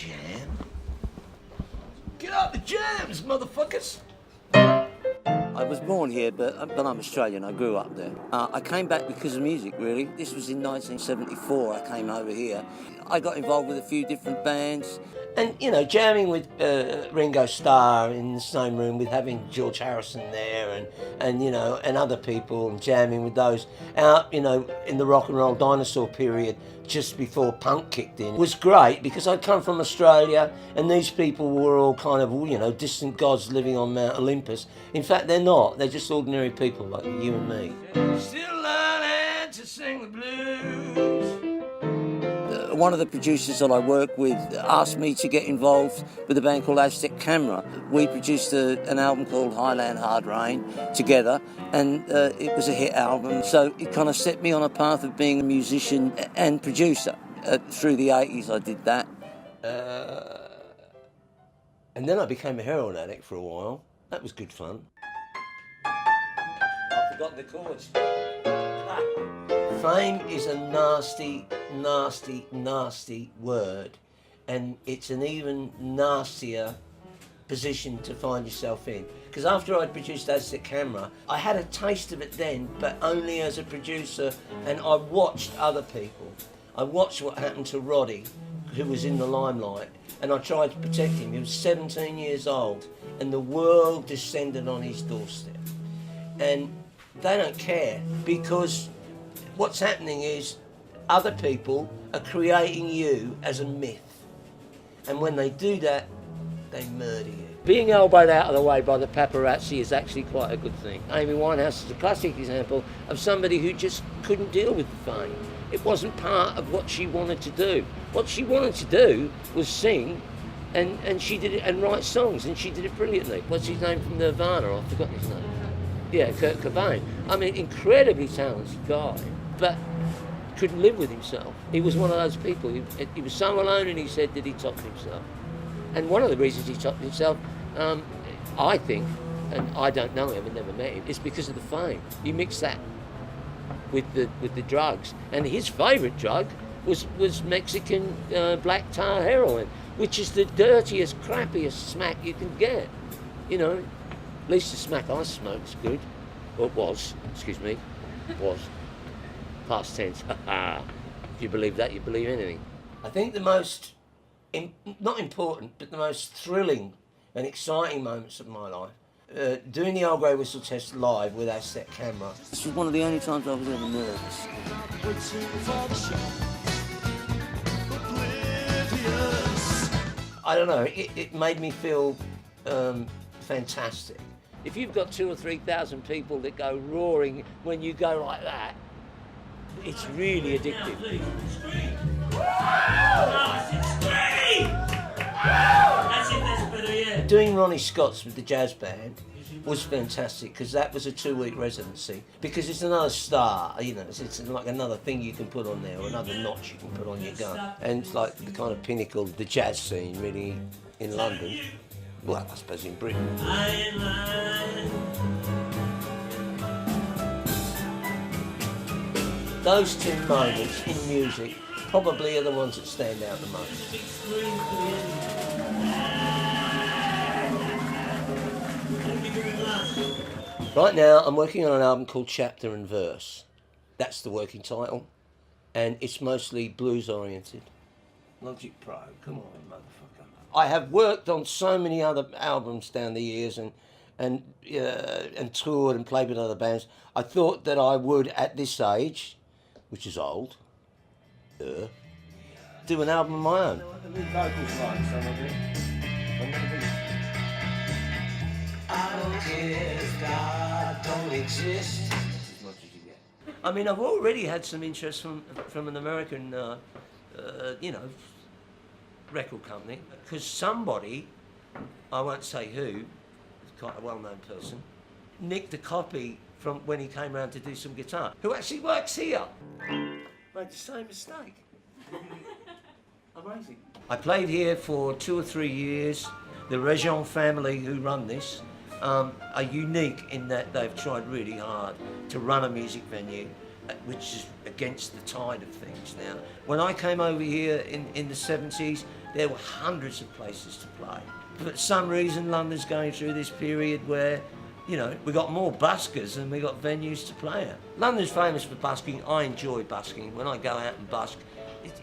jam. Get out the jams, motherfuckers! I was born here, but I'm Australian. I grew up there. I came back because of music, really. This was in 1974. I came over here. I got involved with a few different bands. And, you know, jamming with Ringo Starr in the same room with having George Harrison there and you know, and other people, and jamming with those out, you know, in the rock and roll dinosaur period just before punk kicked in was great, because I'd come from Australia and these people were all kind of, you know, distant gods living on Mount Olympus. In fact, they're not. They're just ordinary people like you and me. Still learning to sing the blues. One of the producers that I work with asked me to get involved with a band called Aztec Camera. We produced an album called Highland Hard Rain together, and it was a hit album. So it kind of set me on a path of being a musician and producer. Through the 80s I did that. And then I became a heroin addict for a while. That was good fun. I've forgotten the chords. Fame is a nasty, nasty, nasty word, and it's an even nastier position to find yourself in. Because after I'd produced Aztec Camera, I had a taste of it then, but only as a producer, and I watched other people. I watched what happened to Roddy, who was in the limelight, and I tried to protect him. He was 17 years old, and the world descended on his doorstep. And they don't care, because what's happening is other people are creating you as a myth. And when they do that, they murder you. Being elbowed out of the way by the paparazzi is actually quite a good thing. Amy Winehouse is a classic example of somebody who just couldn't deal with the fame. It wasn't part of what she wanted to do. What she wanted to do was sing, and she did it, and write songs, and she did it brilliantly. What's his name from Nirvana? I've forgotten his name. Yeah, Kurt Cobain. I mean, incredibly talented guy, but couldn't live with himself. He was one of those people. He was so alone, and he said that he topped himself. And one of the reasons he topped himself, I think, and I don't know him and never met him, is because of the fame. You mix that with the drugs, and his favourite drug was Mexican black tar heroin, which is the dirtiest, crappiest smack you can get. You know, at least the smack I smoked's good. Or it was, excuse me, was. Past tense. If you believe that, you believe anything. I think the most, not important, but the most thrilling and exciting moments of my life, doing the Old Grey Whistle test live with Aztec Camera. This was one of the only times I was ever nervous. I don't know, it made me feel fantastic. If you've got 2,000 or 3,000 people that go roaring when you go like that, it's really addictive. Doing Ronnie Scott's with the jazz band was fantastic, because that was a 2-week residency, because it's another star, you know, it's like another thing you can put on there, or another notch you can put on your gun. And it's like the kind of pinnacle of the jazz scene really in London. Well, I suppose in Britain. Those two moments in music probably are the ones that stand out the most. Right now I'm working on an album called Chapter and Verse. That's the working title, and it's mostly blues oriented. Logic Pro, come on, motherfucker. I have worked on so many other albums down the years and toured and played with other bands. I thought that I would, at this age, which is old, do an album of my own. I don't care if God don't exist. As much as you get. I mean, I've already had some interest from an American, you know, record company, because somebody, I won't say who, quite a well-known person, nicked a copy from when he came around to do some guitar, who actually works here. Made the same mistake. Amazing. I played here for 2 or 3 years. The Regent family who run this are unique in that they've tried really hard to run a music venue which is against the tide of things now. When I came over here in the 70s, there were hundreds of places to play. But for some reason, London's going through this period where, you know, we got more buskers than we got venues to play at. London's famous for busking. I enjoy busking. When I go out and busk,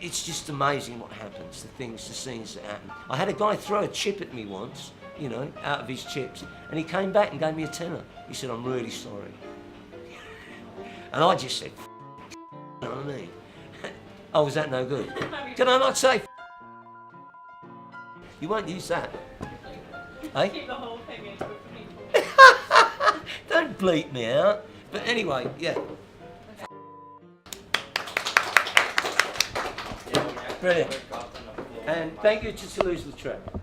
it's just amazing what happens, the scenes that happen. I had a guy throw a chip at me once, you know, out of his chips, and he came back and gave me a tenner. He said, "I'm really sorry." And I just said, you know what I mean? Oh, was that no good? Can I not say You won't use that. Eh? Keep the whole thing in for people. Don't bleep me out. But anyway, yeah. Brilliant. And thank you to Toulouse-Lautrec.